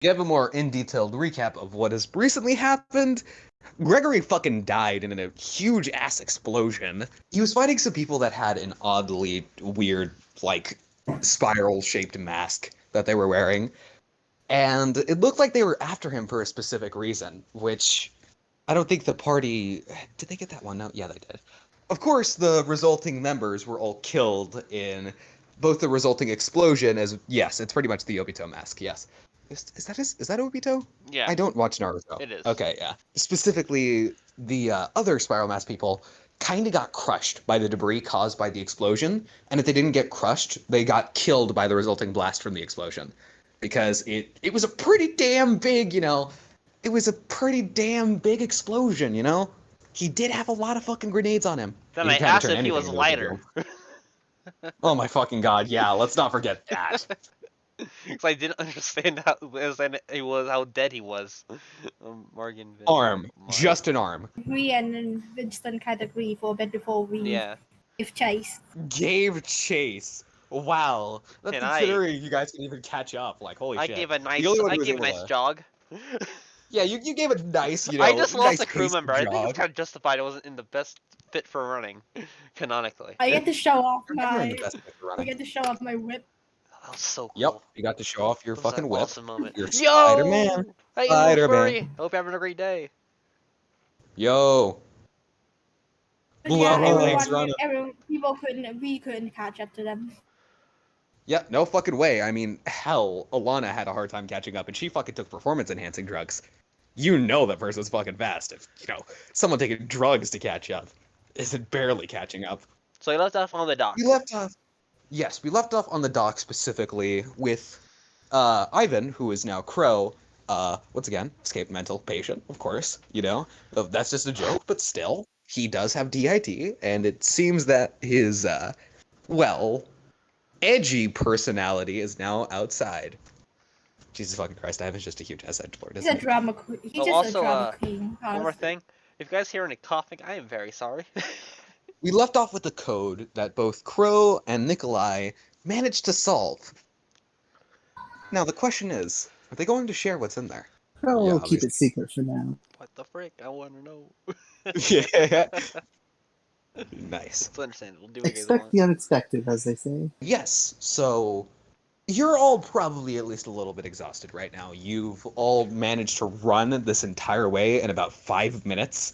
Give a more in-detailed recap of what has recently happened. Gregory fucking died in a huge ass explosion. He was fighting some people that had an oddly weird, like, spiral-shaped mask that they were wearing. And it looked like they were after him for a specific reason, which I don't think the party... Did they get that one? No? Yeah, they did. Of course, the resulting members were all killed in both the resulting explosion as... Yes, it's pretty much the Obito mask, yes. Is that Obito? Yeah. I don't watch Naruto. It is. Okay, yeah. Specifically, the other Spiral Mask people kind of got crushed by the debris caused by the explosion, and if they didn't get crushed, they got killed by the resulting blast from the explosion. Because it was a pretty damn big, it was a pretty damn big explosion, He did have a lot of fucking grenades on him. Then You I can kind of asked turn if he anything was into a big lighter. bomb. Oh my fucking god, yeah, let's not forget that. Because I didn't understand how dead he was. Morgan. Arm. Just an arm. We and Winston kind of agree for a bit before we Yeah. give chase. Gave chase. Wow. That's And considering you guys can even catch up. Like, holy I shit. gave a nice, The only one I who was gave a able nice to... jog. Yeah, you gave a nice, I just lost nice a crew member. I think it's jog. kind of justified. I wasn't in the best fit for running, canonically. I get to show off You're never in my. the best fit for I running. get to show off my whip. That was so cool. Yep, you got to show off your That was fucking an whip. awesome moment. You're Yo! Spider-Man. Hey, little Spider-Man. furry. Hope you're having a great day. Yo. But yeah, Thanks, Rana. we couldn't catch up to them. Yeah, no fucking way. I mean, hell, Alana had a hard time catching up, and she fucking took performance-enhancing drugs. You know that person's fucking fast. If, someone taking drugs to catch up isn't barely catching up. So you left off on the dock. We left off on the dock specifically with Ivan, who is now Crow. Once again, escaped mental patient, of course. That's just a joke, but still, he does have DID, and it seems that his edgy personality is now outside. Jesus fucking Christ, Ivan's just a huge edge lord, He's isn't a he? drama queen. He's Oh, just also, a drama queen. One more honestly. thing. If you guys hear any coughing, I am very sorry. We left off with the code that both Crow and Nikolai managed to solve. Now, the question is, are they going to share what's in there? Oh, Yeah, we'll keep it secret for now. What the frick? I want to know. Yeah. Nice. It's understandable. Do what you guys Expect want. the unexpected, as they say. Yes, so you're all probably at least a little bit exhausted right now. You've all managed to run this entire way in about 5 minutes,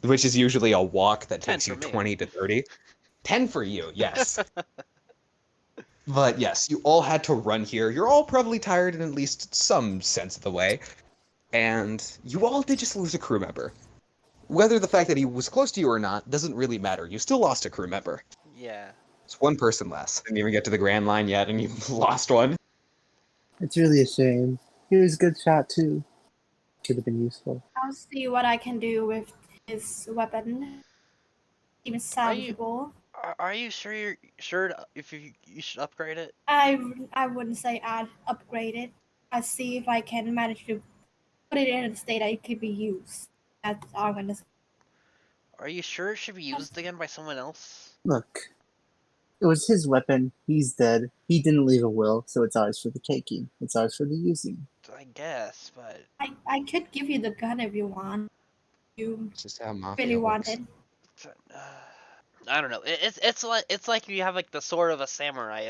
which is usually a walk that 10 takes you for me. 20 to 30. 10 for you, yes. But yes, you all had to run here. You're all probably tired in at least some sense of the way. And you all did just lose a crew member. Whether the fact that he was close to you or not doesn't really matter. You still lost a crew member. Yeah. It's one person less. Didn't even get to the Grand Line yet, and you lost one. It's really a shame. He was a good shot, too. Could have been useful. I'll see what I can do with his weapon. Seems salvageable. Are you sure you're sure if you should upgrade it? I wouldn't say I'd upgrade it. I'll see if I can manage to put it in a state that it could be used. That's all I'm gonna say. Are you sure it should be used again by someone else? Look, it was his weapon. He's dead. He didn't leave a will, so it's ours for the taking. It's ours for the using. I guess, but I could give you the gun if you want. You Just how Mafia really works. wanted. I don't know. It's like you have like the sword of a samurai.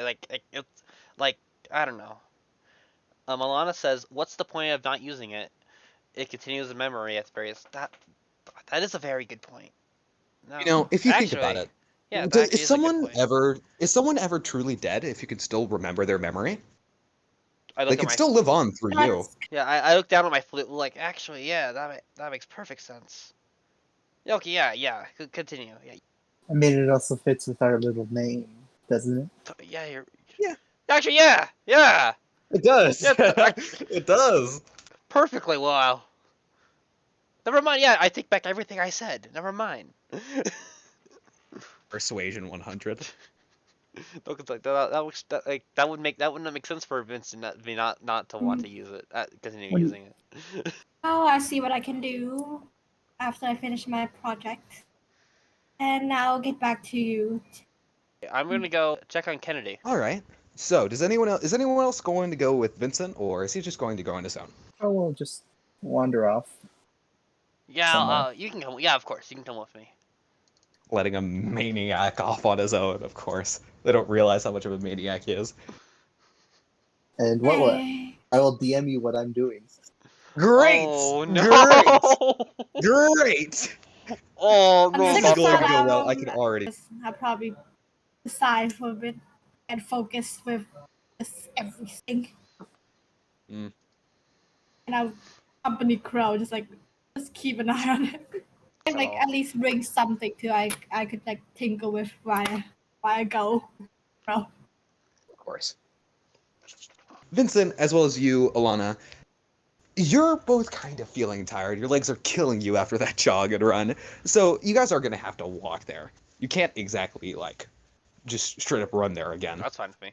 It's like I don't know. Alana says, "What's the point of not using it? It continues the memory at various." That is a very good point. No, If you think about it, yeah, that is is a good point. someone ever truly dead if you can still remember their memory? I They look can at my still live on through you. yeah. I look down at my flute. Like, actually, yeah, that makes perfect sense. Okay, yeah. Continue. Yeah, I mean, it also fits with our little name, doesn't it? yeah. Yeah. Actually, yeah. It does. Yeah, It does. Perfectly well. Never mind. Yeah, I take back everything I said. Never mind. Persuasion 100. Look, like that wouldn't make sense for Vincent not to want to use it, continue using it. Oh, I see what I can do after I finish my project. And now I'll get back to you. I'm gonna go check on Kennedy. All right. So, is anyone else going to go with Vincent, or is he just going to go on his own? Oh, we'll just wander off. Yeah, Somewhere. you can come. Yeah, of course, you can come with me. Letting a maniac off on his own, of course. They don't realize how much of a maniac he is. And what will Hey. I will DM you what I'm doing. Great! Oh no! Great! Oh I'm no! This sick is of going to that go well, I album. can already... I'll probably decide for a bit and focus with just everything. Mm. And I'll company crow, just keep an eye on it. And Oh. at least bring something to I could tinker with while I go. Bro. Of course. Vincent, as well as you, Alana, you're both kind of feeling tired. Your legs are killing you after that jog and run. So you guys are going to have to walk there. You can't exactly, just straight up run there again. That's fine with me.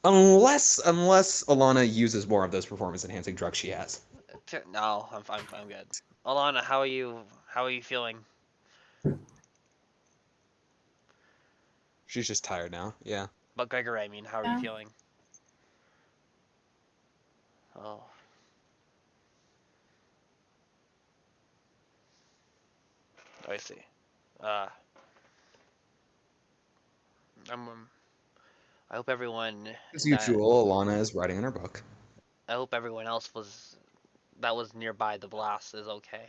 Unless Alana uses more of those performance-enhancing drugs she has. No, I'm good. Alana, how are you feeling? She's just tired now, yeah. But Gregory, I mean, how are you Yeah. feeling? Oh. I see. I hope everyone. As usual, Alana is writing in her book. I hope everyone else that was nearby the blast is okay.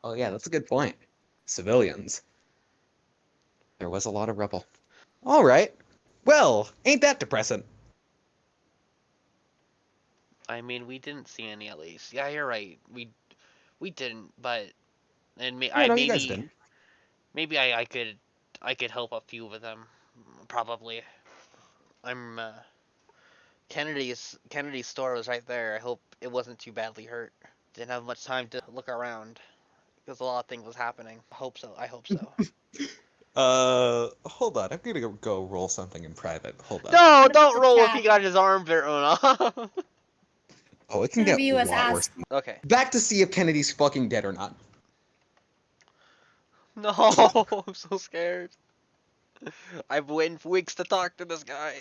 Oh yeah, that's a good point. Civilians. There was a lot of rubble. All right. Well, ain't that depressing? I mean, we didn't see any at least. Yeah, you're right. We didn't, but and Yeah, no, you guys didn't. maybe I could help a few of them. Probably. I'm Kennedy's store was right there. I hope it wasn't too badly hurt. Didn't have much time to look around because a lot of things was happening. I hope so. Hold on. I'm gonna go roll something in private. Hold on. No, don't roll if he got his arm bitten off. Oh, it can get Review a was lot worse. asked. Okay. Back to see if Kennedy's fucking dead or not. No, I'm so scared. I've waited for weeks to talk to this guy.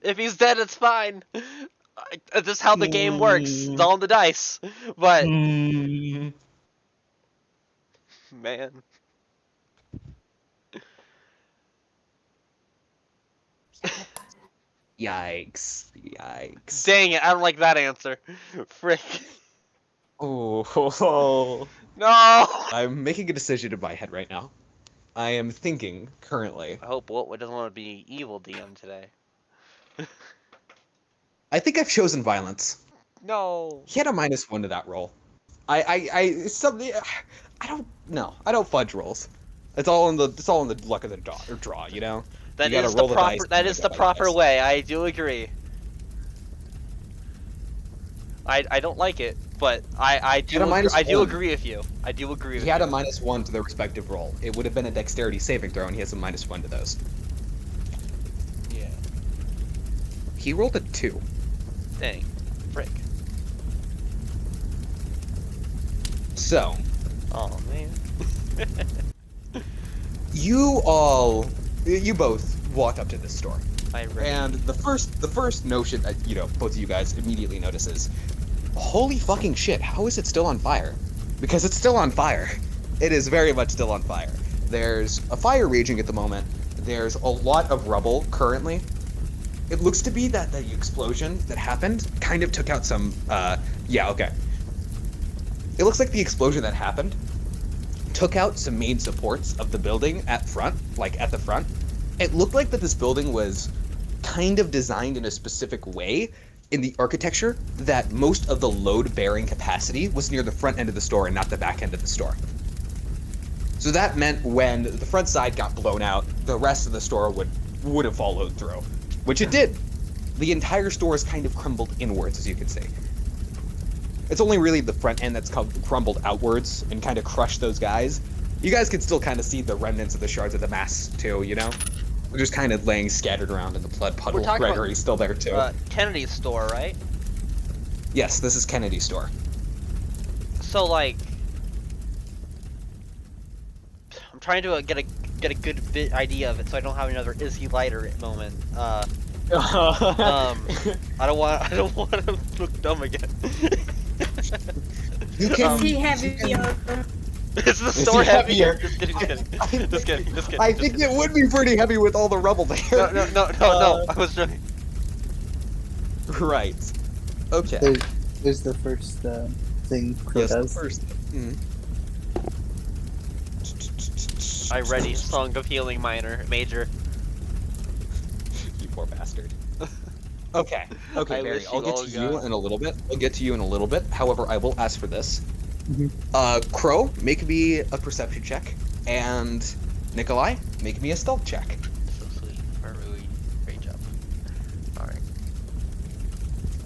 If he's dead, it's fine. This is how the game works. It's all on the dice. But man, Yikes. Yikes. dang it! I don't like that answer. Frick. Oh. No. I'm making a decision in my head right now. I am thinking currently. I hope Walt doesn't want to be evil DM today. I think I've chosen violence. No. He had a -1 to that roll. I don't fudge rolls. It's all in the luck of the draw, you know? That You gotta is the roll the dice proper. That and is you the go by proper dice. way. I do agree. I don't like it, but I do agree with you. I do agree with He had you. a -1 to their respective roll. It would have been a dexterity saving throw, and he has a -1 to those. Yeah. He rolled a 2. Dang. Frick. So, Oh man. you both walk up to this store. And the first notion that, both of you guys immediately notice is, holy fucking shit, how is it still on fire? Because it's still on fire. It is very much still on fire. There's a fire raging at the moment. There's a lot of rubble currently. It looks to be that the explosion that happened kind of took out some, okay. It looks like the explosion that happened took out some main supports of the building at the front. It looked like that this building was kind of designed in a specific way in the architecture that most of the load-bearing capacity was near the front end of the store and not the back end of the store. So that meant when the front side got blown out, the rest of the store would have followed through, which it did. The entire store is kind of crumbled inwards, as you can see. It's only really the front end that's crumbled outwards and kind of crushed those guys. You guys can still kind of see the remnants of the shards of the mass, too, you know? They're just kind of laying scattered around in the blood puddle. Gregory's still there, too. Kennedy's store, right? Yes, this is Kennedy's store. So, I'm trying to get get a good bit idea of it, so I don't have another is he lighter moment. I don't want to look dumb again. You Is can. he heavier? Is the Is store he heavier? heavier? Just kidding. Just kidding. I think it would be pretty heavy with all the rubble there. No. I was joking. Right. Okay. There's the first thing Crow Yes, does. first. I ready. Song of Healing major. You poor bastard. Okay. Okay, I Barry. wish I'll you get all to you got- in a little bit. I'll get to you in a little bit. However, I will ask for this. Mhm. Crow, make me a perception check, and Nikolai, make me a stealth check. So sweet. Really great job. Alright.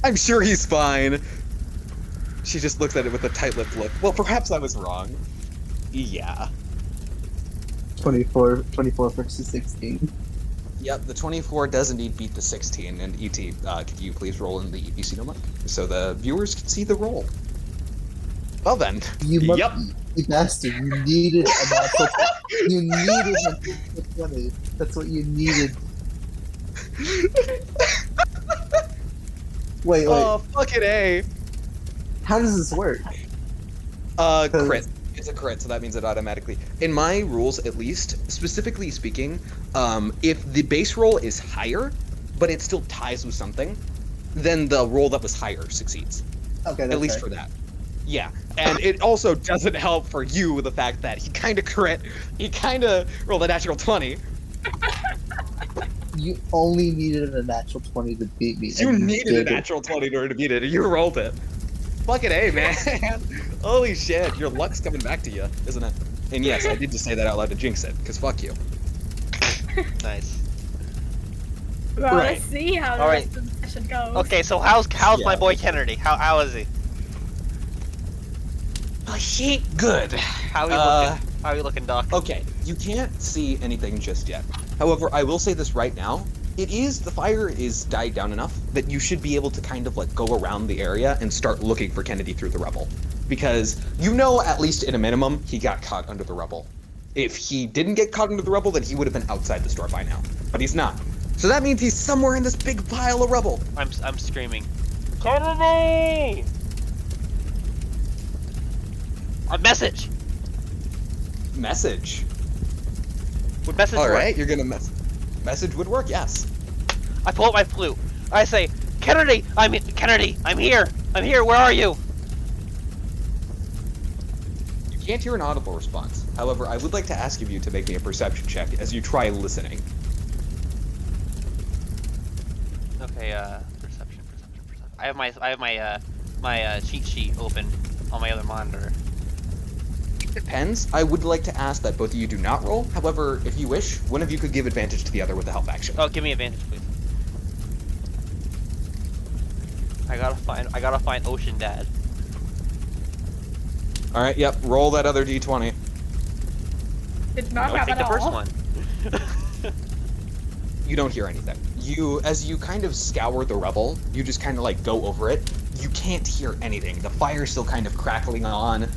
I'm sure he's fine. She just looks at it with a tight-lipped look. Well, perhaps I was wrong. Yeah. 24 versus 16. Yep, the 24 does indeed beat the 16. And ET, could you please roll in the EPC number so the viewers can see the roll? Well then. You Yep. you bastard! You needed a natural. You needed a natural 20. That's what you needed. Wait. Oh, fucking A. How does this work? Crit. It's a crit, so that means it automatically. In my rules, at least, specifically speaking, if the base roll is higher, but it still ties with something, then the roll that was higher succeeds. Okay. At least for that. Yeah, and it also doesn't help for you with the fact that he kind of crit, he kind of rolled a natural 20. You only needed a natural 20 to beat me. You and needed a did it. natural 20 in order to beat it, and you rolled it. Fucking A, man. Holy shit, your luck's coming back to you, isn't it? And yes, I did just say that out loud to jinx it, because fuck you. Nice. Well, Right. let's see how the Alright. rest of the session goes. Okay, so how's my Yeah. boy Kennedy? How is he? Oh, he ain't good. How he looking? How he looking, Doc? Okay, you can't see anything just yet. However, I will say this right now. The fire is died down enough that you should be able to kind of like go around the area and start looking for Kennedy through the rubble. Because you know, at least at a minimum, he got caught under the rubble. If he didn't get caught under the rubble, then he would have been outside the store by now. But he's not. So that means he's somewhere in this big pile of rubble. I'm screaming. Kennedy! A message! Message. Would message work? Alright, you're gonna message would work, yes. I pull out my flute. I say, Kennedy, I'm here. I'm here. Where are you? You can't hear an audible response. However, I would like to ask of you to make me a perception check as you try listening. Okay, perception. I have my cheat sheet open on my other monitor. Depends. I would like to ask that both of you do not roll. However, if you wish, one of you could give advantage to the other with the help action. Oh, give me advantage, please. I gotta find Ocean Dad. All right. Yep. Roll that other d20. Did not I would grab take it the first all. one. You don't hear anything. As you kind of scour the rubble, you just kind of like go over it. You can't hear anything. The fire's still kind of crackling on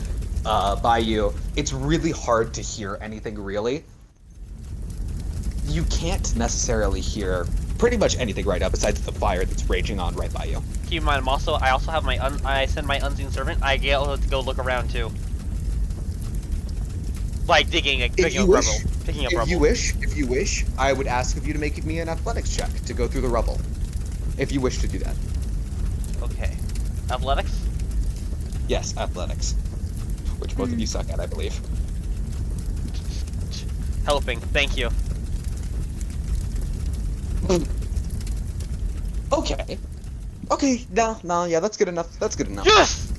by you. It's really hard to hear anything really. You can't necessarily hear pretty much anything right now besides the fire that's raging on right by you. Keep in mind, I also have my I send my unseen servant. I get able to go look around too. Like picking up rubble. If you wish, I would ask of you to make me an athletics check to go through the rubble. If you wish to do that. Okay. Athletics? Yes, athletics. Which both of you suck at, I believe. Helping. Thank you. Okay. Okay, no, yeah, that's good enough. That's good enough. Yes!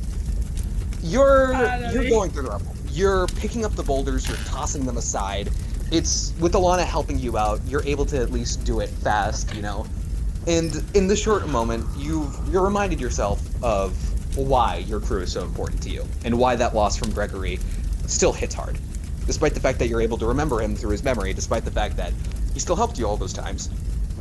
You're Finally. going through the rubble. You're picking up the boulders, you're tossing them aside. It's with Alana helping you out, you're able to at least do it fast, you know. And in the short moment, you're reminded yourself of why your crew is so important to you, and why that loss from Gregory still hits hard. Despite the fact that you're able to remember him through his memory, despite the fact that he still helped you all those times.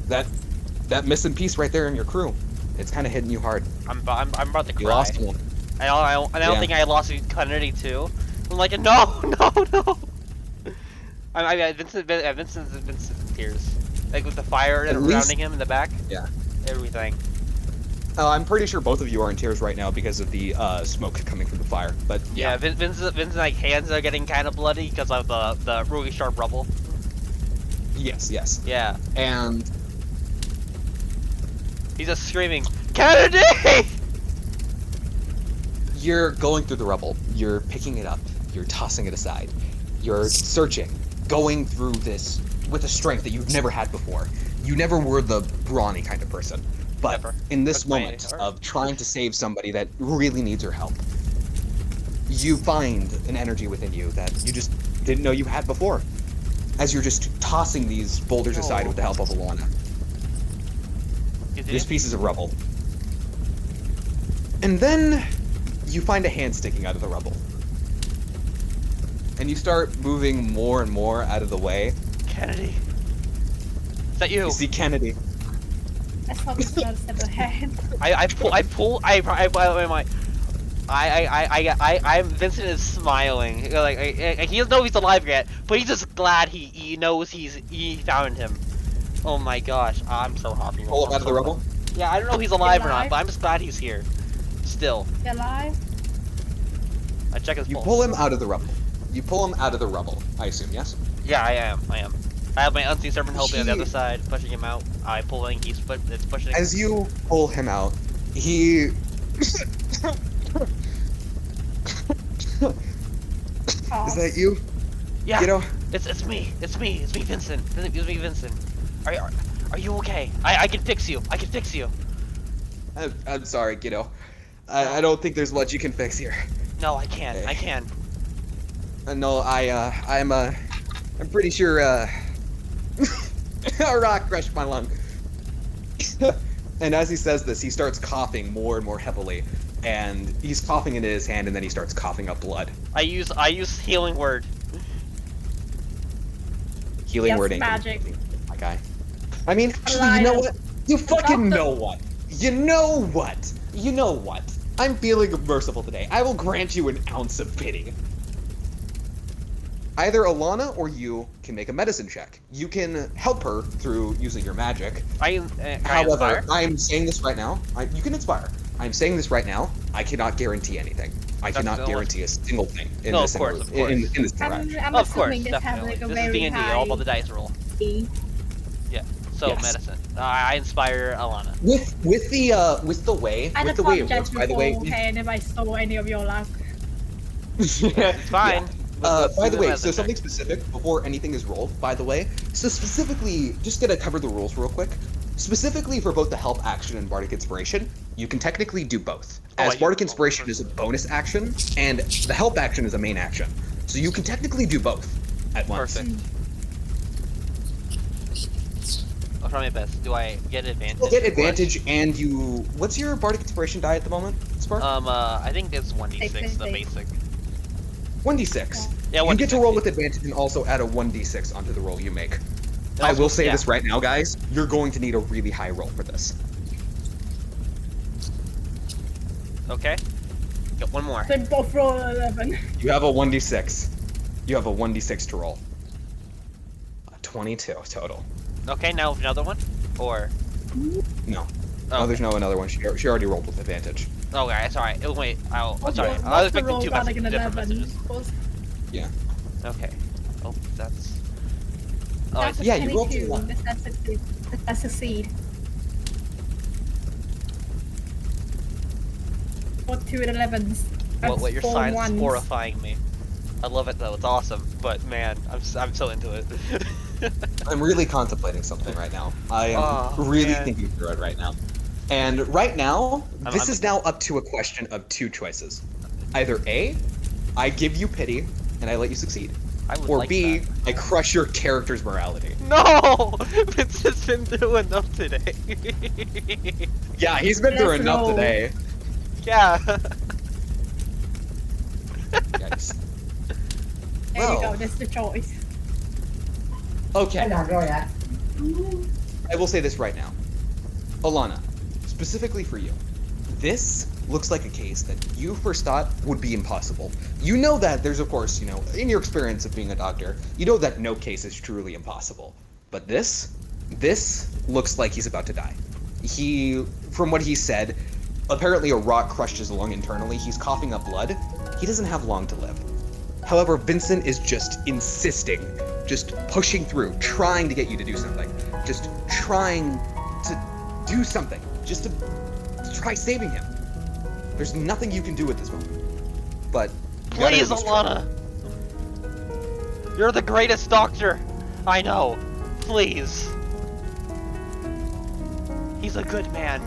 That missing piece right there in your crew, it's kind of hitting you hard. I'm about to cry. You lost one. I don't Yeah. think I lost Kennedy too. I'm like, no. Vincent's in tears. Like with the fire At and least- surrounding him in the back. Yeah. Everything. I'm pretty sure both of you are in tears right now because of the smoke coming from the fire. But Yeah, Vincent's like hands are getting kind of bloody because of the really sharp rubble. yes. Yeah. And He's just screaming, Kennedy! you're going through the rubble. You're picking it up. You're tossing it aside. You're searching, going through this with a strength that you've never had before. You never were the brawny kind of person. But Never. in this That's my moment art. of trying to save somebody that really needs your help, you find an energy within you that you just didn't know you had before. As you're just tossing these boulders aside with the help of Alana. These pieces of rubble. And then you find a hand sticking out of the rubble. And you start moving more and more out of the way. Kennedy. Is that you? You see Kennedy. That's probably close to the head. Vincent is smiling. Like he doesn't know he's alive yet, but he's just glad he knows he found him. Oh my gosh, I'm so happy. Pull him out of the rubble. Yeah, I don't know if he's alive or not, alive? but I'm just glad he's here. Still, You alive? I check his You pulse. pull him out of the rubble. You pull him out of the rubble, I assume, yes? Yeah, I am. I have my unseen servant helping on the He- other side, pushing him out. I pulling, it's pushing. As you pull him out, he... Oh. Is that you? Yeah, You know, it's me, Vincent. It's me, Vincent. Are you okay? I can fix you. I'm sorry, kiddo. I don't think there's much you can fix here. No, I can. Hey. I can. No, I'm pretty sure, a rock crushed my lung. And as he says this, he starts coughing more and more heavily. And he's coughing into his hand, and then he starts coughing up blood. I use healing word. Healing Yes, word ain't gonna magic. do anything, my guy. I mean, actually, you know what? You fucking know what? You know what? You know what? I'm feeling merciful today. I will grant you an ounce of pity. Either Alana or you can make a medicine check. You can help her through using your magic. Can I However, inspire? I'm saying this right now. You can inspire. I'm saying this right now. I cannot guarantee anything. I That's cannot the guarantee a single thing in No, this of course, in this garage. I'm Of course, assuming this have definitely. like a This is very D&D, high all about the dice roll. E. So Yes. medicine. I inspire Alana. With the way I'd with the way it apologize works, by the way. beforehand if I stole any of your luck. It's fine. By the way, so something specific before anything is rolled, by the way. So specifically, just gonna cover the rules real quick. Specifically for both the help action and Bardic Inspiration, you can technically do both. Oh, As I Bardic use both. Inspiration is a bonus action, and the help action is a main action. So you can technically do both at once. Perfect. I'll try my best. Do I get advantage? You'll get of course? advantage, and you... What's your Bardic Inspiration die at the moment, Spark? I think it's 1d6, the Six. basic. 1d6. Yeah, You get to 1d6. roll with advantage and also add a 1d6 onto the roll you make. And I also- will say yeah. this right now, guys. You're going to need a really high roll for this. Okay. Got one more. They both roll 11. You have a 1d6. You have a 1d6 to roll. 22 total. Okay, now another one? Or... No. Oh, No, there's no another one. She already rolled with advantage. okay, it's alright. Wait, I'm What's sorry. your- I was what's the expecting roll two got, like, messages, an different 11? messages. Okay. Oh, that's... Oh, I That's a see. yeah, you rolled 22. 1. That's a seed. Or 2 and 11s. What your That's 4 science is ones. horrifying me. I love it though, it's awesome. But man, I'm so into it. I'm really contemplating something right now. I am Oh, really man. thinking through it right now. And right now, I'm this is now up to a question of two choices. Either A, I give you pity and I let you succeed. I would Or like B, that. I crush your character's morality. No! Vince has been through enough today. Yeah, he's been through Let's enough roll. today. Yeah. Yikes. There you Well. go, that's the choice. Okay, I I will say this right now. Alana, specifically for you, this looks like a case that you first thought would be impossible. You know that there's, of course, you know, in your experience of being a doctor, you know that no case is truly impossible. But this looks like he's about to die. From what he said, apparently a rock crushed his lung internally. He's coughing up blood. He doesn't have long to live. However, Vincent is just insisting, just pushing through, trying to get you to do something. Just trying to do something. Just to try saving him. There's nothing you can do at this moment. But Please, Alana! You're the greatest doctor I know. Please. He's a good man.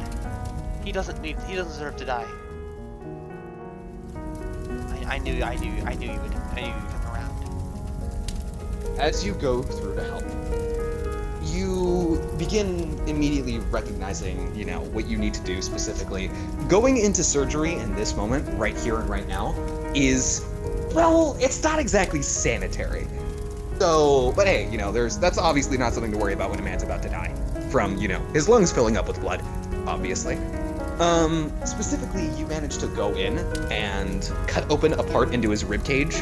He doesn't deserve to die. I knew you would come around. As you go through to help, you begin immediately recognizing, you know, what you need to do specifically. Going into surgery in this moment, right here and right now, is, well, it's not exactly sanitary. So, but hey, you know, that's obviously not something to worry about when a man's about to die. From, you know, his lungs filling up with blood, obviously. Specifically, you managed to go in and cut open a part into his rib cage,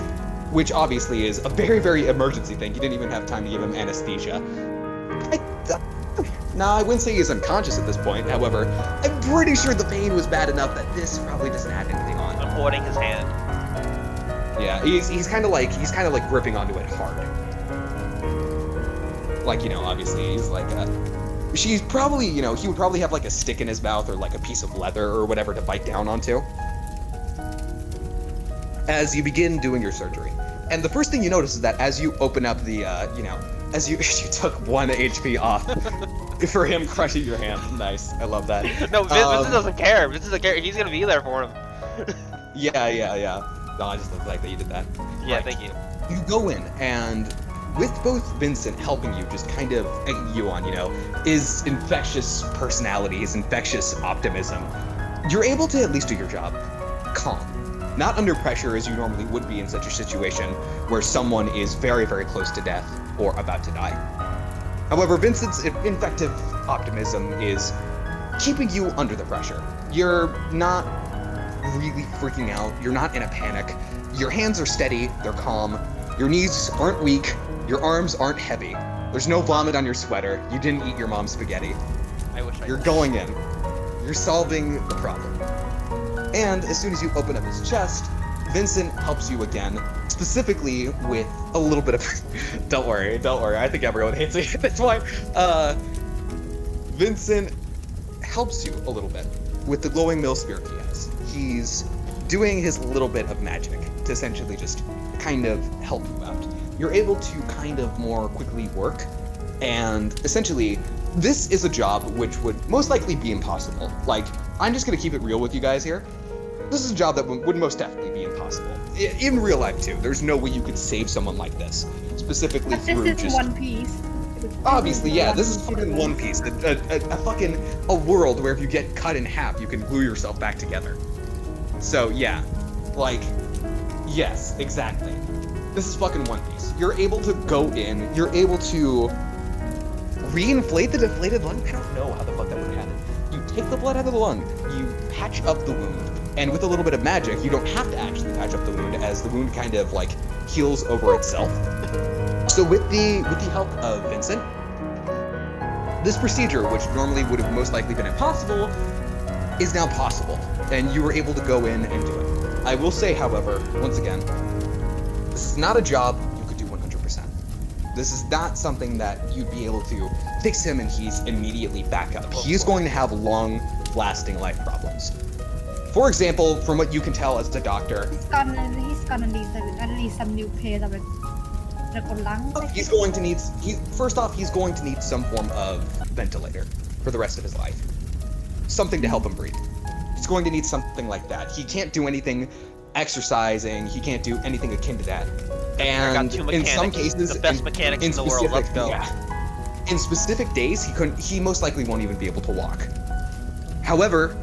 which obviously is a very, very emergency thing. You didn't even have time to give him anesthesia. I wouldn't say he's unconscious at this point. However, I'm pretty sure the pain was bad enough that this probably doesn't add anything on. I'm holding his hand. Yeah, he's kind of like gripping onto it hard. Like, you know, obviously he's like she's probably, you know, he would probably have like a stick in his mouth or like a piece of leather or whatever to bite down onto as you begin doing your surgery. And the first thing you notice is that as you open up the, you know, as you took 1 HP off for him crushing your hand. Nice, I love that. No, Vincent doesn't care. Vincent doesn't care. He's gonna be there for him. Yeah. No, I just love the fact that you did that. Yeah, Right. thank you. You go in, and with both Vincent helping you, just kind of egging you on, you know, his infectious personality, his infectious optimism, you're able to at least do your job calm. Not under pressure as you normally would be in such a situation where someone is very, very close to death or about to die. However, Vincent's infective optimism is keeping you under the pressure. You're not really freaking out. You're not in a panic. Your hands are steady. They're calm. Your knees aren't weak. Your arms aren't heavy. There's no vomit on your sweater. You didn't eat your mom's spaghetti. I wish I You're could. going in. You're solving the problem. And as soon as you open up his chest, Vincent helps you again, specifically with a little bit of... Don't worry. I think everyone hates me at this point. Vincent helps you a little bit with the glowing mill spear he has. He's doing his little bit of magic to essentially just kind of help you out. You're able to kind of more quickly work, and essentially, this is a job which would most likely be impossible. Like, I'm just gonna keep it real with you guys here. This is a job that would most definitely be impossible. In real life, too. There's no way you could save someone like this. Specifically But through this is just... One Piece. Obviously, yeah, this is fucking One Piece. A world where if you get cut in half, you can glue yourself back together. So, yeah. Like, yes, exactly. This is fucking One Piece. You're able to go in, you're able to reinflate the deflated lung. I don't know how the fuck that would happen. You take the blood out of the lung, you patch up the wound, and with a little bit of magic, you don't have to actually patch up the wound, as the wound kind of like heals over itself. So with the help of Vincent, this procedure, which normally would have most likely been impossible, is now possible, and you were able to go in and do it. I will say, however, once again, this is not a job you could do 100%. This is not something that you'd be able to fix him and he's immediately back up. He's going to have long-lasting life problems. For example, from what you can tell as a doctor, He's gonna need at least some new pair of lungs. he's going to need, first off, he's going to need some form of ventilator for the rest of his life. Something to help him breathe. He's going to need something like that. He can't do anything exercising, he can't do anything akin to that. And I got 2 mechanics, in some cases, the best mechanics in the world, let's go. Yeah, in specific days, he most likely won't even be able to walk. However,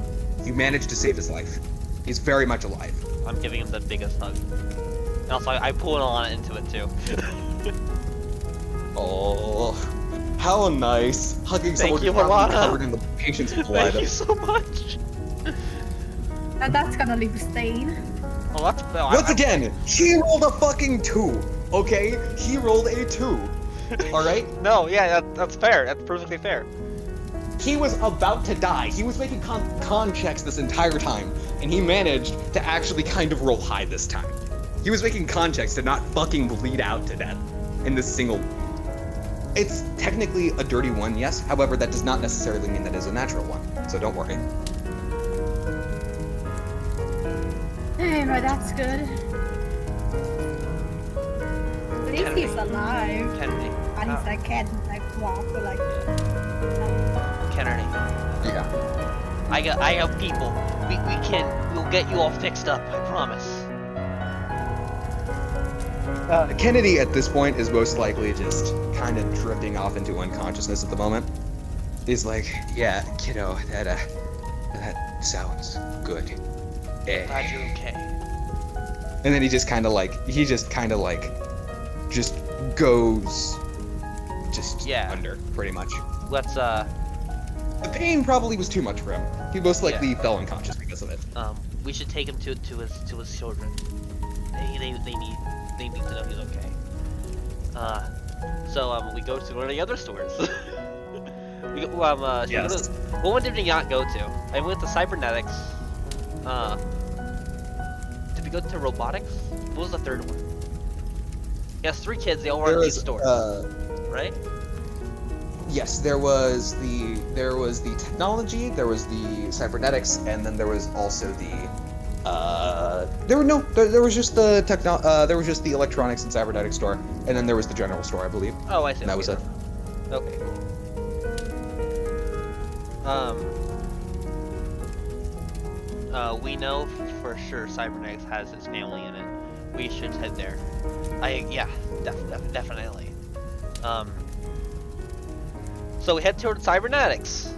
you managed to save his life. He's very much alive. I'm giving him the biggest hug. And also, I pulled Alana into it too. Oh, how nice. Hugging Thank someone you, who's probably Alana. covered in the patient's blood. Thank you so much. That's gonna leave a stain. Well, that's Once again, he rolled a fucking 2. Okay, he rolled a 2. All right. No, yeah, that's fair. That's perfectly fair. He was about to die. He was making con checks this entire time, and he managed to actually kind of roll high this time. He was making con checks to not fucking bleed out to death in this single. It's technically a dirty 1, yes. However, that does not necessarily mean that it's a natural 1. So don't worry. Anyway, that's good. At least he's alive. Kennedy. At least I can't like walk or like. Kennedy. Yeah. I have people. We'll get you all fixed up. I promise. Kennedy at this point is most likely just kind of drifting off into unconsciousness at the moment. He's like, yeah, kiddo, that sounds good. Glad you're okay. And then he just kind of goes under, pretty much. Let's The pain probably was too much for him. He most likely fell unconscious because of it. we should take him to his children. They need to know he's okay. So we go to one of the other stores. Yes. What one did we not go to? I went to cybernetics. Did we go to robotics? What was the third one? Yes, 3 kids. They all were in these stores, right? Yes, there was the technology, there was the cybernetics, and then there was also there was just the electronics and cybernetics store, and then there was the general store, I believe. Oh, I see. And that was it. Okay. We know for sure cybernetics has his family in it. We should head there. Definitely. So we head toward cybernetics.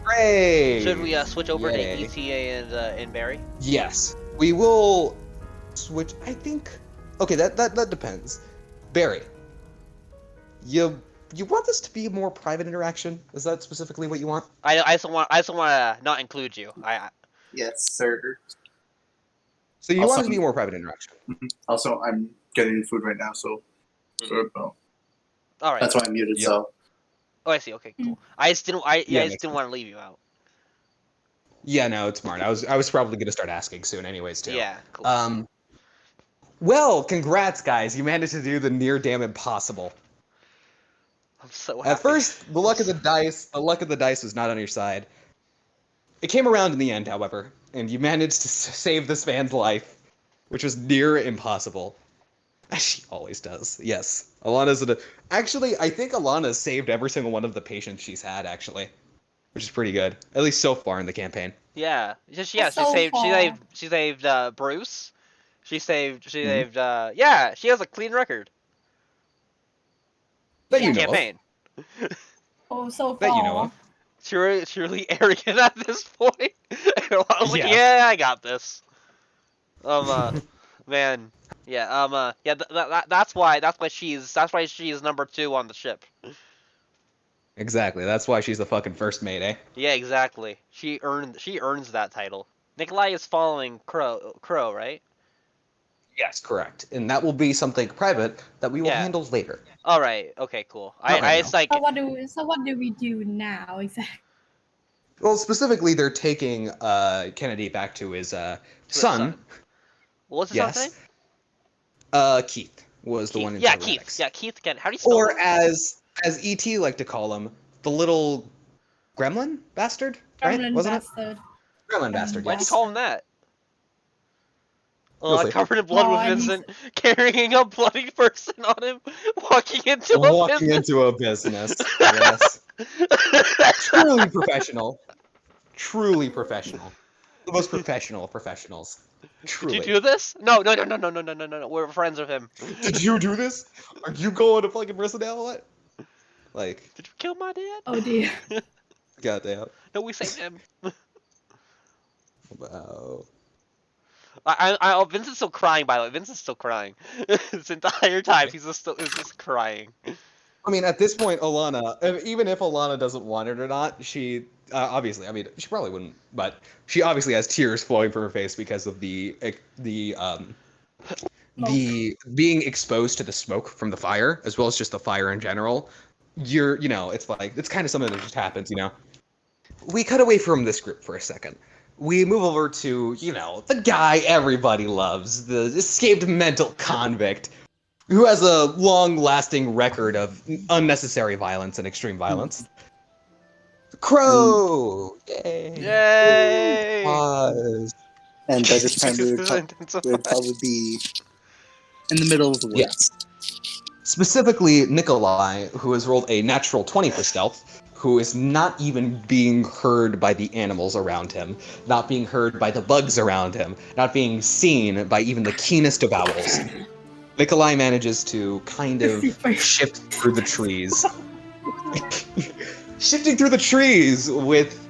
Hooray! Should we switch over to Yay. ETA and Barry? Yes, we will switch. I think. Okay, that depends. Barry, you want this to be a more private interaction? Is that specifically what you want? I just want to not include you. Yes, sir. So you Also- want it to be a more private interaction? Also, I'm getting food right now, so. All right. That's why I muted. Yep. So Oh, I see. Okay, cool. I just didn't want makes to leave you out. Yeah, no, it's smart. I was probably gonna start asking soon, anyways, too. Yeah, cool. Well, congrats, guys. You managed to do the near damn impossible. I'm so happy. At first, the luck of the dice was not on your side. It came around in the end, however, and you managed to save this man's life, which was near impossible. As she always does. Yes. Actually, I think Alana saved every single one of the patients she's had, actually. Which is pretty good. At least so far in the campaign. Yeah. She So saved Bruce. She saved yeah, she has a clean record. That you in know of. campaign. Oh, so far. That you know of. Truly arrogant at this point. I was like, Yes. yeah, I got this. Man, yeah, that's why she's number 2 on the ship. Exactly. That's why she's the fucking first mate, eh? Yeah, exactly. She earns that title. Nikolai is following Crow, right? Yes, correct. And that will be something private that we will handle later. All right. Okay. Cool. Not right It's like So what do we do now exactly? Well, specifically, they're taking Kennedy back to his son. What was his son's name? Keith was the Keith. one in Yeah, cybernetics. Keith. Yeah, Keith again. How do you spell Or it? as E.T. liked to call him, the little gremlin bastard, right? Gremlin Wasn't bastard. it? Gremlin bastard, Why'd you yes. call him that? Go for it. Covered in blood Oh, with I need Vincent, carrying a bloody person on him, walking into a Walking business. into a business. Yes. Truly professional. Truly professional. The most professional of professionals. Truly. Did you do this? No. We're friends with him. Did you do this? Are you going to fucking prison now? What? Like, Did you kill my dad? Oh dear. goddamn. No, we saved him. Wow. Vincent's still crying, by the way. Vincent's still crying. This entire time, he's just crying. I mean, at this point, Alana, even if Alana doesn't want it or not, she obviously, I mean, she probably wouldn't, but she obviously has tears flowing from her face because of the being exposed to the smoke from the fire, as well as just the fire in general. It's like it's kind of something that just happens, We cut away from this group for a second. We move over to, the guy everybody loves, the escaped mental convict who has a long-lasting record of unnecessary violence and extreme violence. Crow! Yay! Yay! Pause. And by this time, we would probably be in the middle of the woods. Yes. Specifically, Nikolai, who has rolled a natural 20 for stealth, who is not even being heard by the animals around him, not being heard by the bugs around him, not being seen by even the keenest of owls. Nikolai manages to kind of shift through the trees. Shifting through the trees with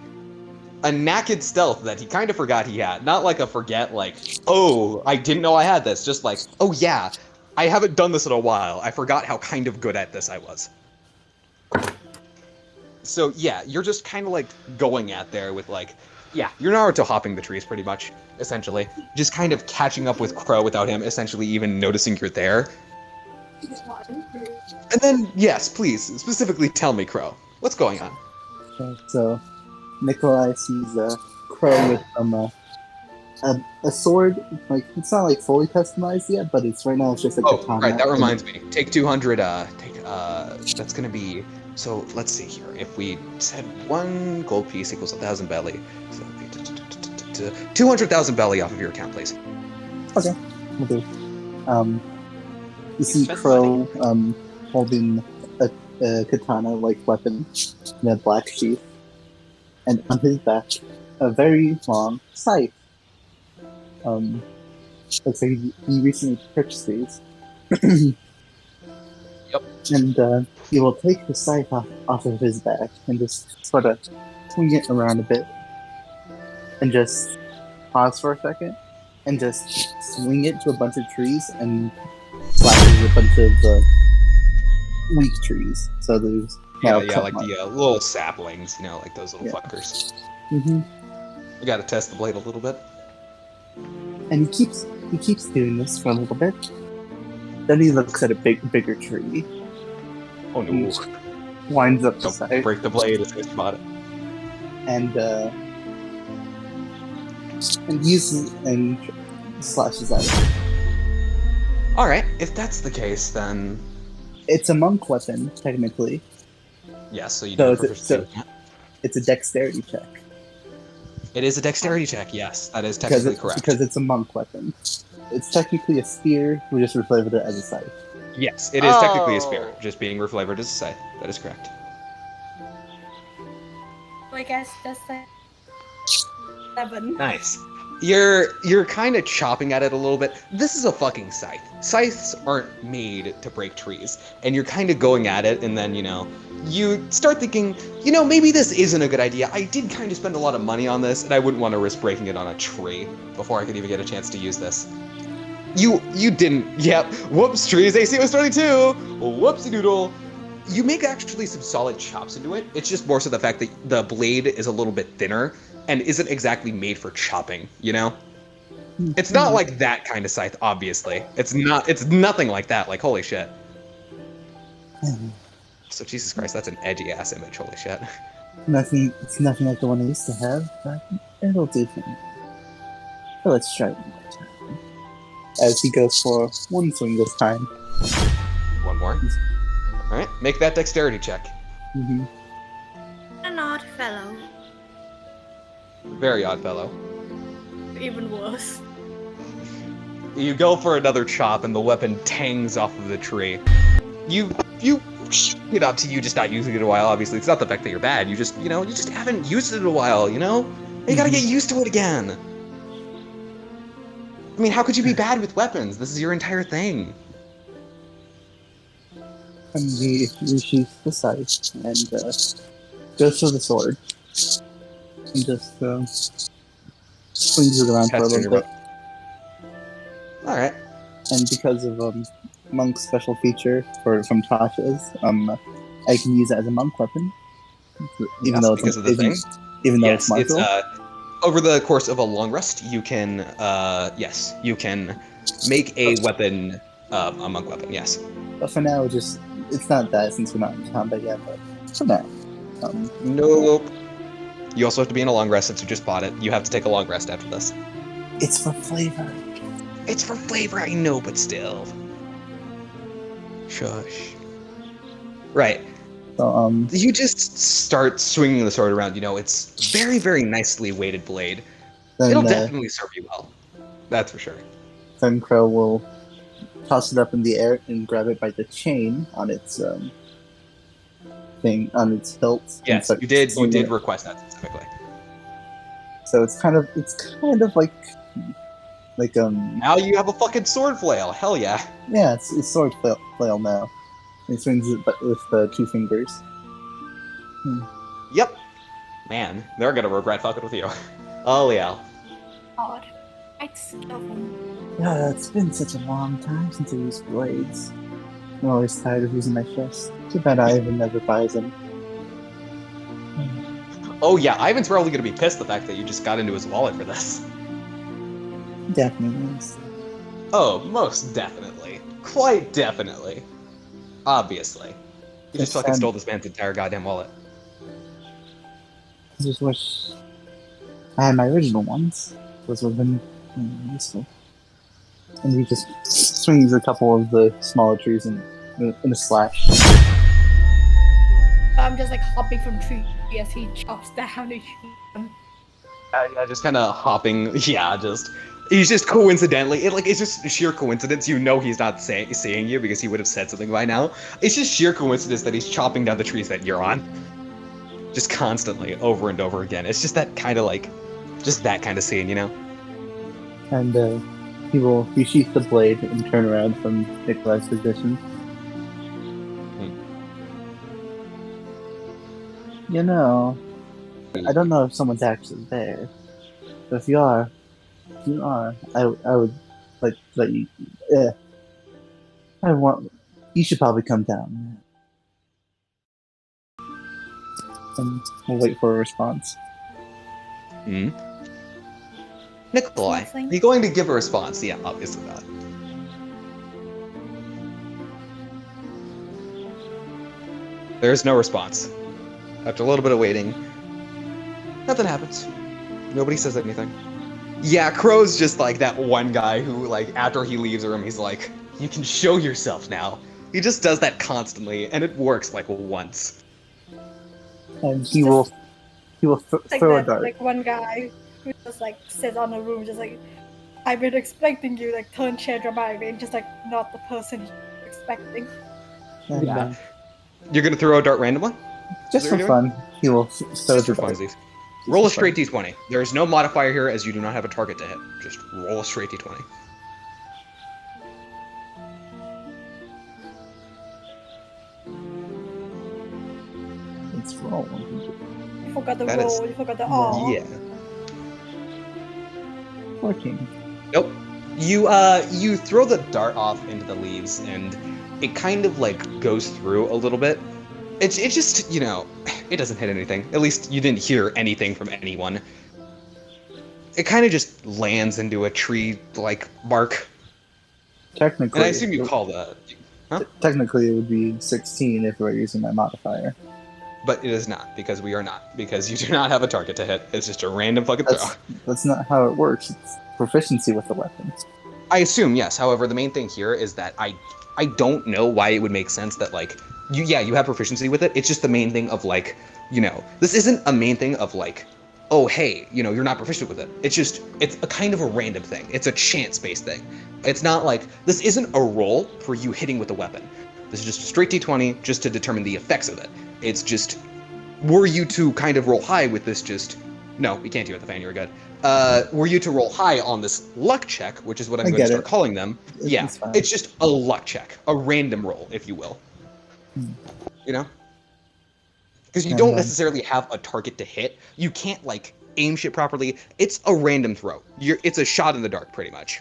a naked stealth that he kind of forgot he had. Not like a forget, like, oh, I didn't know I had this. Just like, oh yeah, I haven't done this in a while. I forgot how kind of good at this I was. So yeah, you're just kind of like going at there with like, yeah, you're Naruto hopping the trees pretty much, essentially. Just kind of catching up with Crow without him essentially even noticing you're there. And then, yes, please, specifically tell me, Crow, what's going on? Okay, so Nikolai sees a crow with a sword. Like, it's not like fully customized yet, but it's right now it's just a katana. Right, that reminds me. Take 200, that's gonna be, so let's see here. If we said 1 gold piece equals 1,000 belly, so 200,000 belly off of your account, please. Okay, we'll do. You see Crow holding a katana-like weapon in a black sheath, and on his back, a very long scythe. Looks like he recently purchased these. Yep. And he will take the scythe off of his back and just sort of swing it around a bit, and just pause for a second, and just swing it to a bunch of trees and slashes a bunch of weak trees. So there's Yeah, like the little saplings, like those little fuckers. Mm-hmm. We gotta test the blade a little bit. And he keeps doing this for a little bit. Then he looks at a bigger tree. Oh no! Winds up the Don't side break the blade as I spot it. and uses and slashes at it. All right, if that's the case, then It's a monk weapon, technically. yes. So you So do it's a- proficiency. It's a dexterity check. It is a dexterity check. Yes, that is technically correct. Because it's a monk weapon. It's technically a spear. We just reflavored it as a scythe. Yes, it is technically a spear, Oh. just being reflavored as a scythe. That is correct. I guess just 7. Nice. You're kind of chopping at it a little bit. This is a fucking scythe. Scythes aren't made to break trees, and you're kind of going at it, and then you start thinking, maybe this isn't a good idea. I did kind of spend a lot of money on this, and I wouldn't want to risk breaking it on a tree before I could even get a chance to use this. You didn't. Yep. Whoops. Trees AC was 22. Whoopsie doodle. You make actually some solid chops into it. It's just more so the fact that the blade is a little bit thinner and isn't exactly made for chopping, It's not like that kind of scythe, obviously. It's nothing like that, like holy shit. So Jesus Christ, that's an edgy ass image, holy shit. It's nothing like the one I used to have, but it'll do for me. So let's try it one more time. As he goes for one swing this time. One more. Alright, make that dexterity check. Mm-hmm. An odd fellow. Very odd fellow. Even worse. You go for another chop and the weapon tangs off of the tree. You it up to you just not using it in a while, obviously. It's not the fact that you're bad, you just haven't used it in a while, You gotta get used to it again. I mean, how could you be bad with weapons? This is your entire thing. And he resheaths the scythe and goes for the sword. And just swings it around for a little bit. Alright. And because of monk special feature from Tasha's. I can use it as a monk weapon, even Yes, though because of the thing. even though Yes, it's it's martial. over the course of a long rest, you can you can make a weapon a monk weapon. Yes. But for now, it's not that since we're not in combat yet. But for now, Nope. You also have to be in a long rest since you just bought it. You have to take a long rest after this. it's for flavor. It's for flavor, I know, but still. Shush. Right. So You just start swinging the sword around. You know, it's very, very nicely weighted blade. It'll then definitely serve you well. That's for sure. then Crow will toss it up in the air and grab it by the chain on its thing on its hilt. and Yes, start you did. You swinging did it. request that specifically. So it's kind of like Now you have a fucking sword flail. Hell yeah. yeah, it's sword flail now. He swings it but with 2 fingers. Yep. Man, they're gonna regret fucking with you. Oh yeah. God. I'd skill him. Yeah, it's been such a long time since I used blades. I'm always tired of using my fist. Too bad Ivan never buys them. Oh yeah, Ivan's probably gonna be pissed the fact that you just got into his wallet for this. Definitely is. Oh, most definitely. Quite definitely. Obviously. You just It's fucking sad. stole this man's entire goddamn wallet. I just wish I had my original ones. Those would have been useful. And he just swings a couple of the smaller trees in a slash. I'm just like hopping from tree as he chops down each one. Yeah, just kind of hopping. Yeah, just he's just coincidentally. It's just sheer coincidence. You know he's not seeing you because he would have said something by now. It's just sheer coincidence that he's chopping down the trees that you're on, just constantly over and over again. It's just that kind of just that kind of scene, you know. And he will sheath the blade and turn around from Nikolai's position. You know, I don't know if someone's actually there, but if you are, I would like let you. You should probably come down. And we'll wait for a response. Hmm. Nikolai, Nothing. are you going to give a response? Yeah, obviously not. There's no response. After a little bit of waiting, nothing happens. Nobody says anything. Yeah, Crow's just like that one guy who, like, after he leaves the room, he's like, you can show yourself now. He just does that constantly, and it works, like, once. And he will Like throw a that, dart. like one guy who just like sits on the room, just like, I've been expecting you, like turn chair dramatically, and just like not the person you're expecting. And, Yeah. You're gonna throw a dart randomly? just Is for that what you're fun, he will throw Just the for dart. funsies. Just Roll for a straight fun. d20. There is no modifier here as you do not have a target to hit. Just roll a straight d20. Let's roll. You forgot the That is- roll, you forgot the aw. Yeah. 14. Nope. You throw the dart off into the leaves and it kind of like goes through a little bit. It just, you know, it doesn't hit anything. At least you didn't hear anything from anyone. It kind of just lands into a tree like bark. Technically, And I assume you call that, technically it would be 16 if we were using my modifier. but it is not because we are not because you do not have a target to hit. It's just a random fucking throw. That's not how it works. It's proficiency with the weapon. I assume yes. However, the main thing here is that I don't know why it would make sense that like you have proficiency with it. It's just the main thing of like, you know, this isn't a main thing of like, oh hey, you know, you're not proficient with it. It's a kind of a random thing. It's a chance based thing. It's not like this isn't a roll for you hitting with a weapon. This is just a straight d20 just to determine the effects of it. It's just were you to kind of roll high with this just no, we can't do it. The fan, you're good. Were you to roll high on this luck check, which is what I'm I going to get start it. calling them? Yeah, It's fine. it's just a luck check, a random roll, if you will. You know? Because you And don't then- necessarily have a target to hit. You can't like aim shit properly. It's a random throw. It's a shot in the dark, pretty much.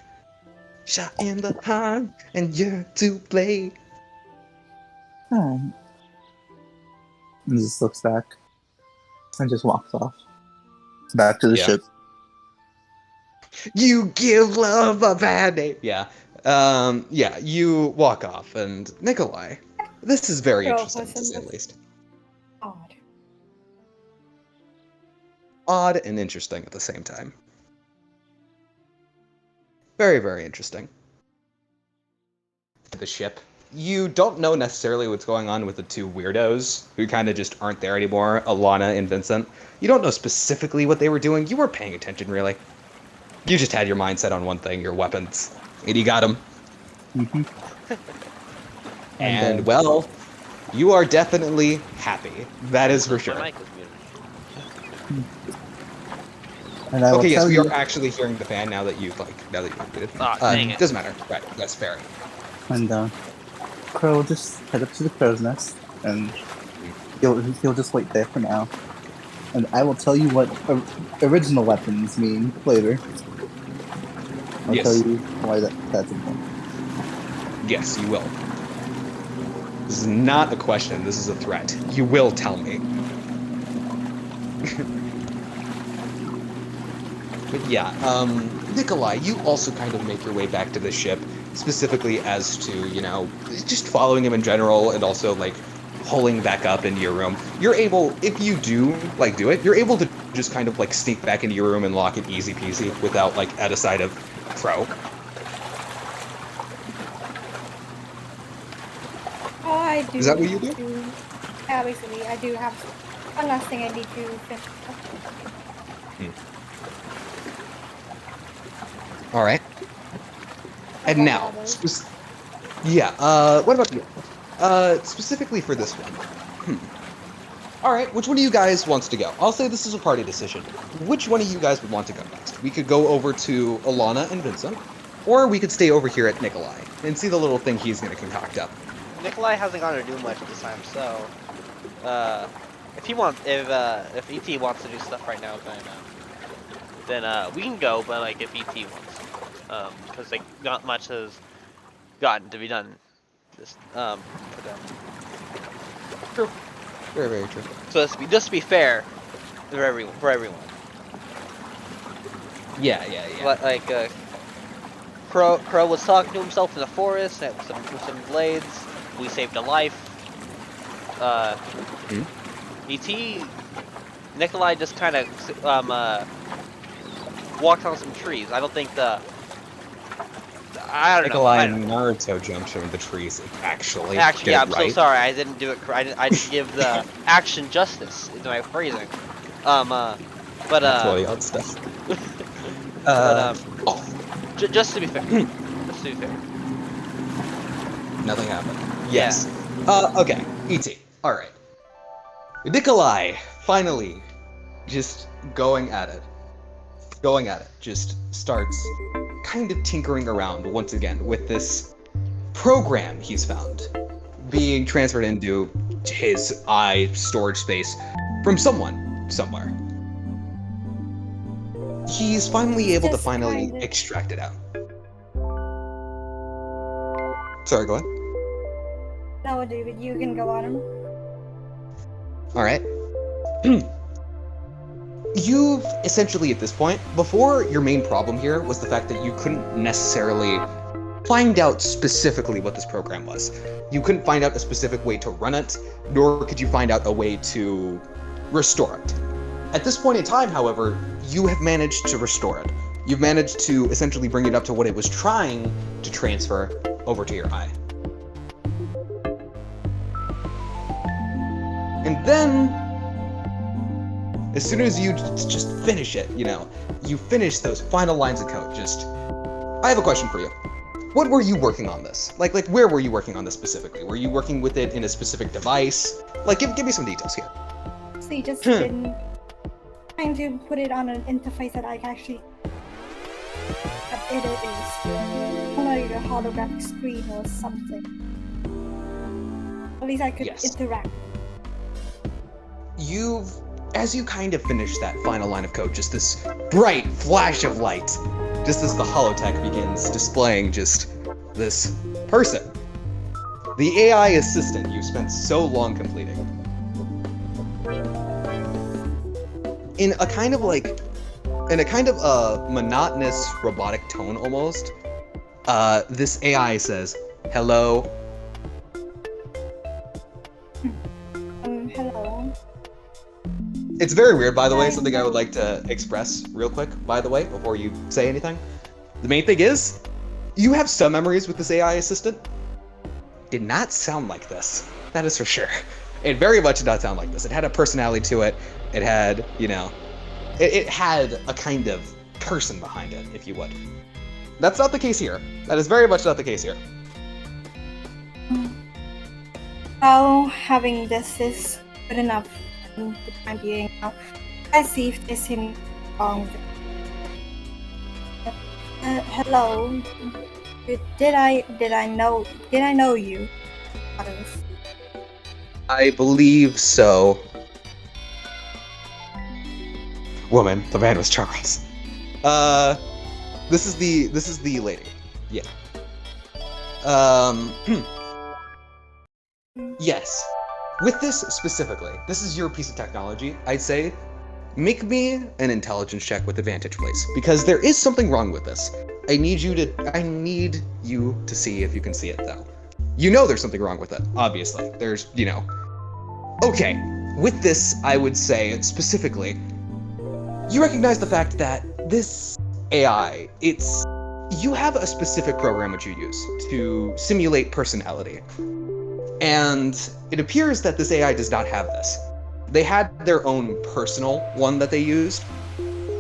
Shot in the heart, and you're to blame. And just looks back and just walks off. Back to the Yeah. ship. You give love a bad name. Yeah. Yeah, you walk off, and Nikolai, this is very Girl interesting, to person say the was- least. Odd. Odd and interesting at the same time. Very, very interesting. The ship. You don't know necessarily what's going on with the two weirdos who kind of just aren't there anymore, Alana and Vincent. You don't know specifically what they were doing. You weren't paying attention, really. You just had your mindset on one thing, your weapons. And you got them. Mm-hmm. And, well, you are definitely happy. That is for My sure. mic was muted. And I will Okay, yes, tell we you, are actually hearing the fan now that you've muted. Ah, dang it. Doesn't matter. Right, that's fair. and Crow will just head up to the crow's nest, and he'll just wait there for now. And I will tell you what original weapons mean later. I'll Yes. tell you why that's important. Yes, you will. This is not a question, this is a threat. You will tell me. But yeah, Nikolai, you also kind of make your way back to the ship, specifically as to, just following him in general and also, pulling back up into your room. You're able, if you do, do it, you're able to just kind of, sneak back into your room and lock it easy peasy without, out of sight of Crow. Oh, I do. Is that what you do? Yeah, basically, I do have one last thing I need to finish. All right. And Okay, now, others. what about you? Specifically for this one. All right, which one of you guys wants to go? I'll say this is a party decision. Which one of you guys would want to go next? We could go over to Alana and Vincent, or we could stay over here at Nikolai and see the little thing he's going to concoct up. Nikolai hasn't gone to do much this time, so if ET wants to do stuff right now, then we can go. But if ET wants, because not much has gotten to be done this for them. True. Very, very true. So just to be fair for everyone. Yeah. Crow was talking to himself in the forest with some blades. We saved a life. ET, Nikolai just kind of walked on some trees. I don't think I don't Nikolai know. and Naruto jumped from the trees, actually. Actually, yeah, I'm right. so sorry. I didn't do it. I didn't give the action justice to my phrasing. But That's really odd stuff. just to be fair. Nothing happened. Yes. Okay. E.T. Alright. Nikolai, finally, just going at it. Just starts kind of tinkering around once again with this program he's found being transferred into his eye storage space from someone somewhere. He's finally able to Just finally kinda- extract it out. Sorry, go ahead. No, David, you can go on him. All right. You've essentially at this point, before your main problem here was the fact that you couldn't necessarily find out specifically what this program was. You couldn't find out a specific way to run it, nor could you find out a way to restore it. At this point in time, however, you have managed to restore it. You've managed to essentially bring it up to what it was trying to transfer over to your eye. And then, as soon as you just finish it, you finish those final lines of code, I have a question for you. What were you working on this? Like where were you working on this specifically? Were you working with it in a specific device? Give me some details here. So you just been trying to put it on an interface that I can actually it is like a holographic screen or something. At least I could Yes. interact. As you kind of finish that final line of code, just this bright flash of light, just as the holotech begins displaying just this person. The AI assistant you spent so long completing. In a kind of monotonous robotic tone almost, this AI says, "Hello." Hello. It's very weird, by the way, something I would like to express real quick, by the way, before you say anything. The main thing is, you have some memories with this AI assistant. Did not sound like this. That is for sure. It very much did not sound like this. It had a personality to it. It had, it had a kind of person behind it, if you would. That's not the case here. That is very much not the case here. Well, having this is good enough for the time being. Now, let's see if there's anything wrong. Hello. Did I know you? I believe so. Woman, the man was Charles. This is the lady. Yeah. Yes. With this specifically, this is your piece of technology, I'd say. Make me an intelligence check with advantage, please, because there is something wrong with this. I need you to see if you can see it, though. You know there's something wrong with it, obviously. There's, Okay, with this, I would say, specifically, you recognize the fact that this AI, you have a specific program which you use to simulate personality. And it appears that this AI does not have this. They had their own personal one that they used.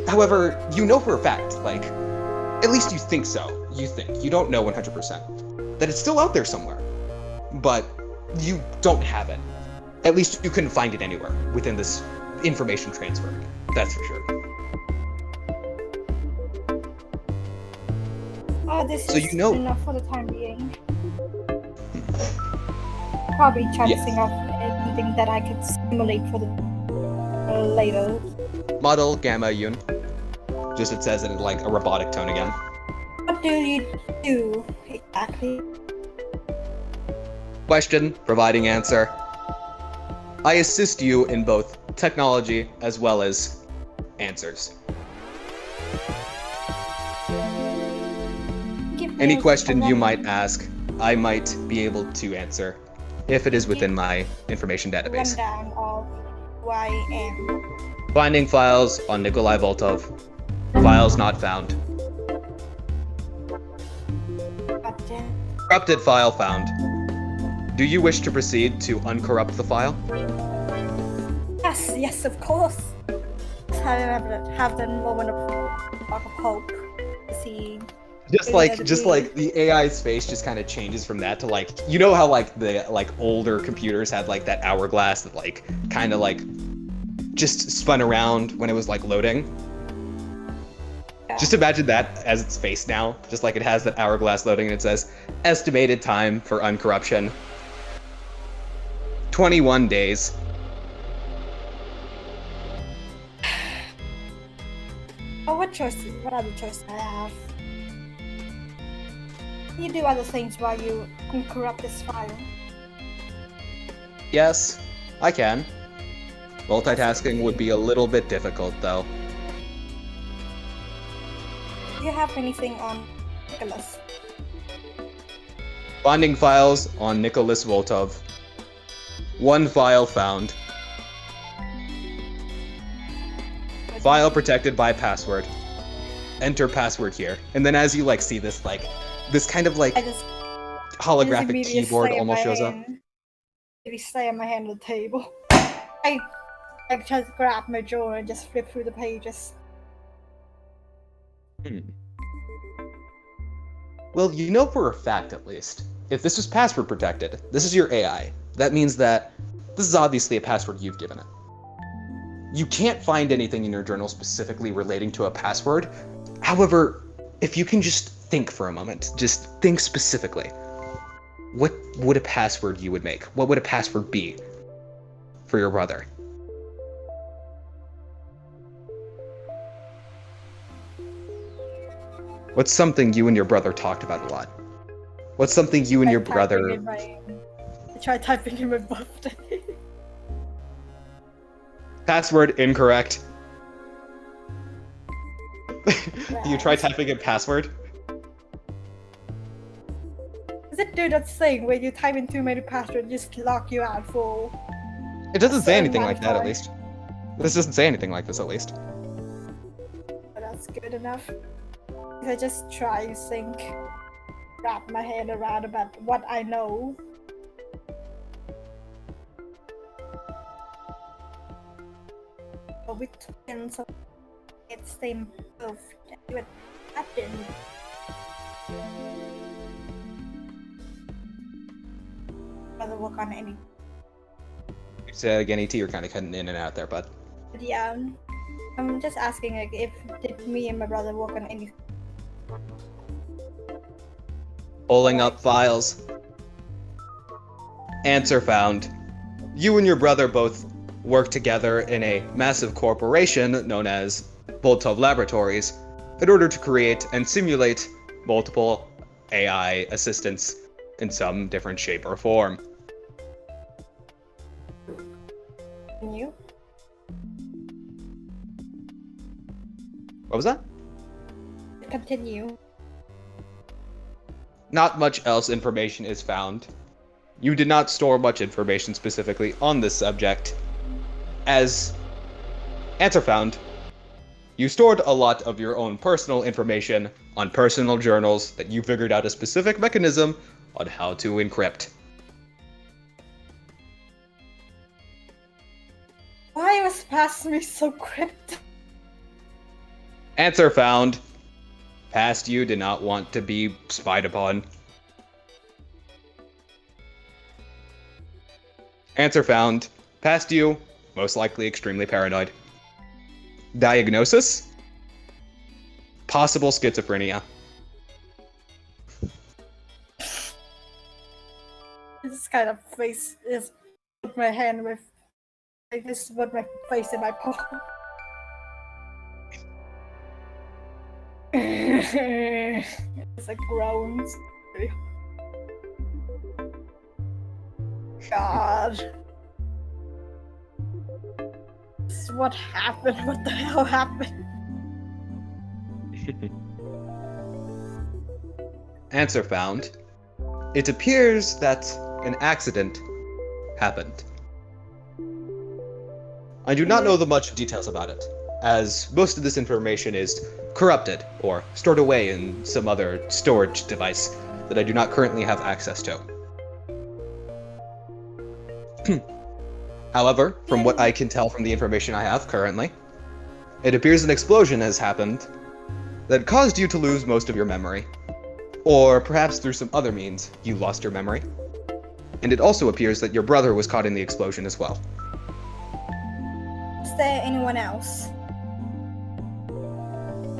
However, you know for a fact, at least you think so. You don't know 100%, that it's still out there somewhere. But you don't have it. At least you couldn't find it anywhere within this information transfer. That's for sure. This So is you know- enough for the time being. Probably chancing off anything that I could simulate for the later. Model Gamma Yun. Just it says it in a robotic tone again. What do you do exactly? Question, providing answer. I assist you in both technology as well as answers. Any question you might ask, I might be able to answer, if it is within my information database. Rundown of who I am. Finding files on Nikolai Voltov. Files not found. Corrupted file found. Do you wish to proceed to uncorrupt the file? Yes, of course. Have the moment of hope to see. Just like the AI's face just kind of changes from that to how the older computers had that hourglass that kind of just spun around when it was loading. Yeah. Just imagine that as its face now, just like it has that hourglass loading and it says estimated time for uncorruption 21 days. Oh, what other choices I have? You do other things while you uncorrupt this file. Yes, I can. Multitasking would be a little bit difficult, though. Do you have anything on Nicholas? Finding files on Nicholas Voltov. One file found. File protected by password. Enter password here. And then as you see this this kind of holographic keyboard almost shows up. Maybe slam my hand on the table. I just grab my drawer and just flip through the pages. Well, you know for a fact, at least, if this was password protected, this is your AI. That means that this is obviously a password you've given it. You can't find anything in your journal specifically relating to a password. However, if you can just think for a moment, just think specifically. What would a password you would make? What would a password be for your brother? What's something you and your brother talked about a lot? What's something you and your brother... I tried typing in my birthday. Password incorrect. You try typing in password? Does it do that thing where you type in too many passwords, just lock you out for? It doesn't say certain anything like that, at Wi-Fi? least. This doesn't say anything like this, at least. But that's good enough. I just try to think, wrap my head around about what I know. But with twins, it's same of what happened. Rather work on any. You say again, ET, you're kind of cutting in and out there, bud. But yeah, I'm just asking like if did me and my brother work on any. Pulling up files. Answer found. You and your brother both work together in a massive corporation known as Boltov Laboratories in order to create and simulate multiple AI assistants in some different shape or form. You? What was that? Continue. Not much else information is found. You did not store much information specifically on this subject. As Answer found, you stored a lot of your own personal information on personal journals that you figured out a specific mechanism on how to encrypt. Why was past me so cryptic? Answer found, past you did not want to be spied upon. Answer found, past you, most likely extremely paranoid. Diagnosis? Possible schizophrenia. This kind of face is put my hand with. I just put my face in my palm. It's like groans. God. What happened? What the hell happened? Answer found. It appears that an accident happened. I do not know the much details about it, as most of this information is corrupted or stored away in some other storage device that I do not currently have access to. However, from what I can tell from the information I have currently, it appears an explosion has happened that caused you to lose most of your memory. Or perhaps through some other means, you lost your memory. And it also appears that your brother was caught in the explosion as well. Is there anyone else?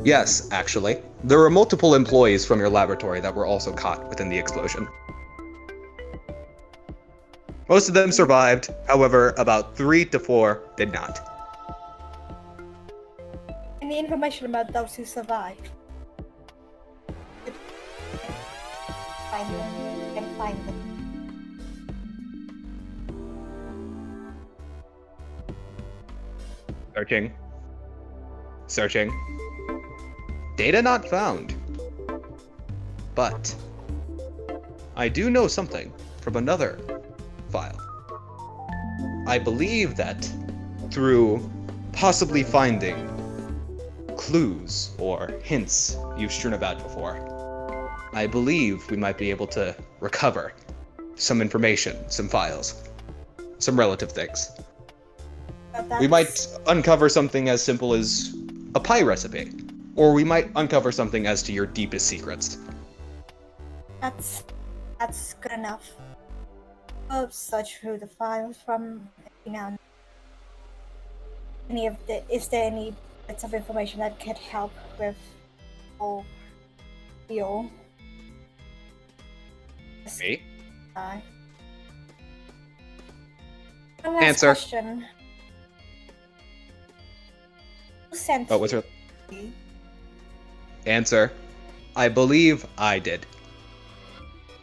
Yes, actually. There were multiple employees from your laboratory that were also caught within the explosion. Most of them survived, however, about 3 to 4 did not. Any information about those who survived? Find them. Can find them. Searching. Searching. Data not found. But I do know something from another file. I believe that through possibly finding clues or hints you've strewn about before, I believe we might be able to recover some information, some files, some relative things. We might uncover something as simple as a pie recipe, or we might uncover something as to your deepest secrets. That's good enough. I'll search through the files from now. Is there any bits of information that could help with or deal? Me? One last Answer. question. Who sent Oh, what's her you? answer? I believe I did.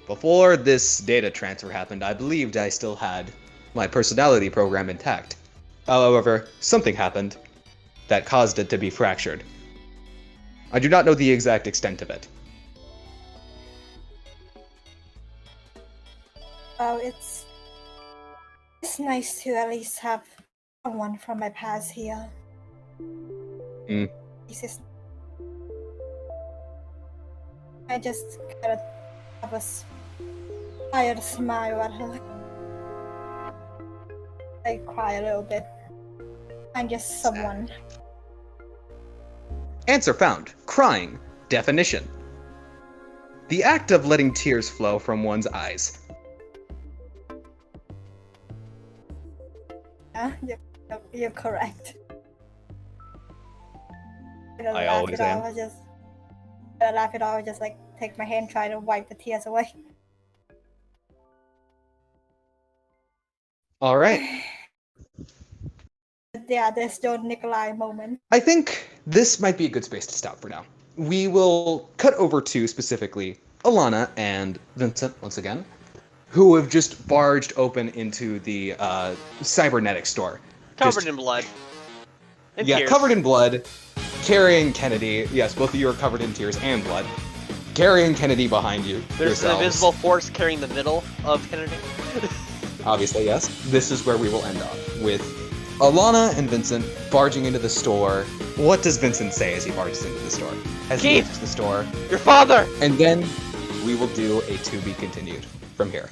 Before this data transfer happened, I believed I still had my personality program intact. However, something happened that caused it to be fractured. I do not know the exact extent of it. Oh, it's nice to at least have someone from my past here. This is. I just gotta have a tired smile at her. I cry a little bit. I'm just someone. Answer found. Crying. Definition. The act of letting tears flow from one's eyes. Yeah, you're correct. I always am. I laugh it off. I just like take my hand, try to wipe the tears away. All right. Yeah, there's still Nikolai moment. I think this might be a good space to stop for now. We will cut over to specifically Alana and Vincent once again, who have just barged open into the cybernetic store. Covered in blood. And yeah, tears. covered in blood, carrying Kennedy. Yes, both of you are covered in tears and blood. Carrying Kennedy behind you. There's an invisible force carrying the middle of Kennedy. Obviously, yes. This is where we will end off, with Alana and Vincent barging into the store. What does Vincent say as he barges into the store? As he Keith! enters the store. Your father! And then we will do a to be continued from here.